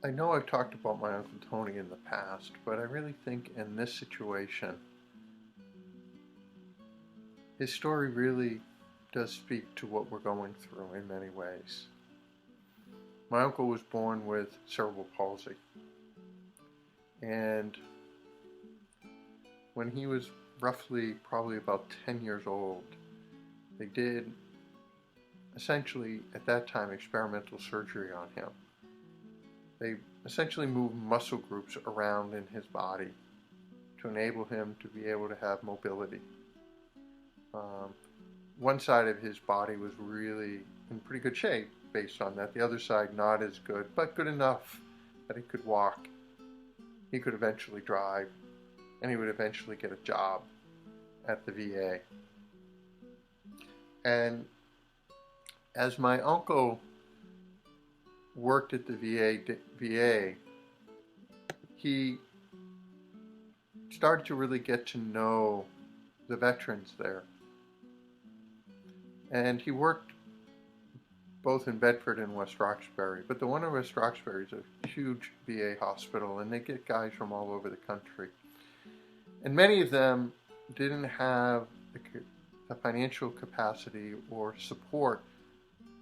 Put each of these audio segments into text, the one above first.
I know I've talked about my Uncle Tony in the past, but I really think in this situation, his story really does speak to what we're going through in many ways. My uncle was born with cerebral palsy, and when he was roughly probably about 10 years old, they did essentially at that time experimental surgery on him. They essentially moved muscle groups around in his body to enable him to be able to have mobility. Um, One side of his body was really in pretty good shape based on that. The other side not as good, but good enough that he could walk, he could eventually drive, and he would eventually get a job at the VA. And as my uncle worked at the VA, he started to really get to know the veterans there. And he worked both in Bedford and West Roxbury, but the one in West Roxbury is a huge VA hospital, and they get guys from all over the country. And many of them didn't have the financial capacity or support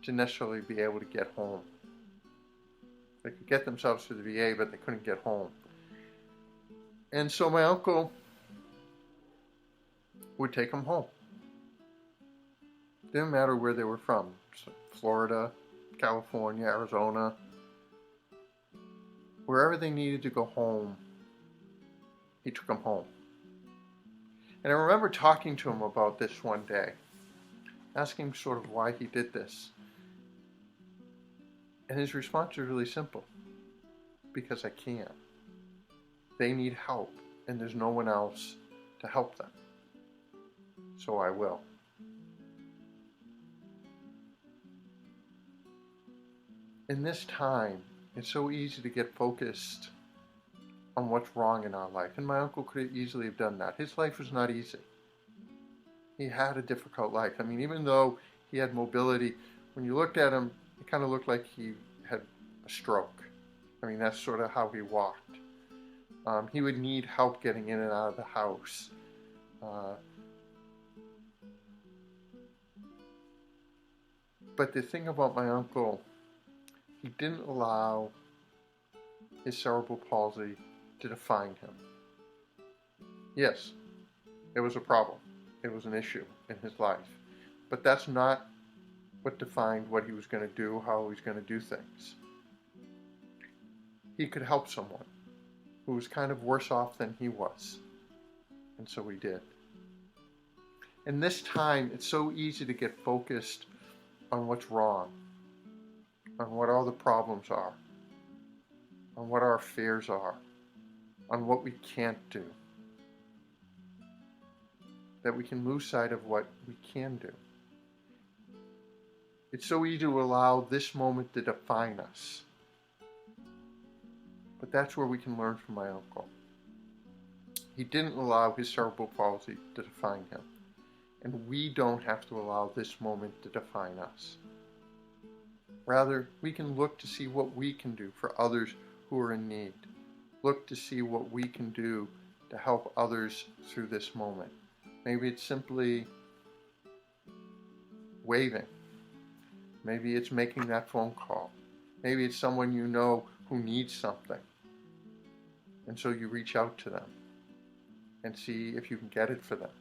to necessarily be able to get home. They could get themselves to the VA, but they couldn't get home. And so my uncle would take them home. Didn't matter where they were from, Florida, California, Arizona, wherever they needed to go home, he took them home. And I remember talking to him about this one day, asking him sort of why he did this. And his response was really simple: because I can. They need help, and there's no one else to help them. So I will. In this time, it's so easy to get focused on what's wrong in our life. And my uncle could easily have done that. His life was not easy. He had a difficult life. I mean, even though he had mobility, when you looked at him, it kind of looked like he had a stroke. I mean, that's sort of how he walked. He would need help getting in and out of the house. But the thing about my uncle, he didn't allow his cerebral palsy to define him. Yes, it was a problem. It was an issue in his life. But that's not what defined what he was going to do, how he was going to do things. He could help someone who was kind of worse off than he was. And so he did. And this time, it's so easy to get focused on what's wrong, on what all the problems are, on what our fears are, on what we can't do, that we can lose sight of what we can do. It's so easy to allow this moment to define us. But that's where we can learn from my uncle. He didn't allow his cerebral palsy to define him. And we don't have to allow this moment to define us. Rather, we can look to see what we can do for others who are in need. Look to see what we can do to help others through this moment. Maybe it's simply waving. Maybe it's making that phone call. Maybe it's someone you know who needs something. And so you reach out to them and see if you can get it for them.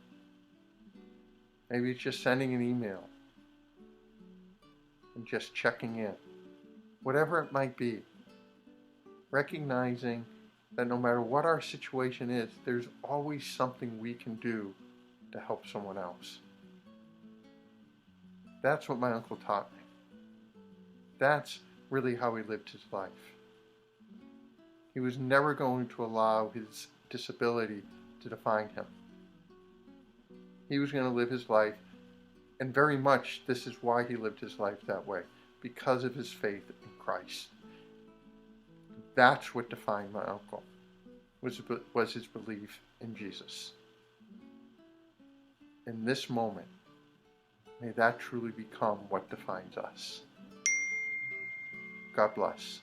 Maybe it's just sending an email and just checking in. Whatever it might be, recognizing that no matter what our situation is, there's always something we can do to help someone else. That's what my uncle taught me. That's really how he lived his life. He was never going to allow his disability to define him. He was going to live his life, and very much this is why he lived his life that way, because of his faith in Christ. That's what defined my uncle, was his belief in Jesus. In this moment, may that truly become what defines us. God bless.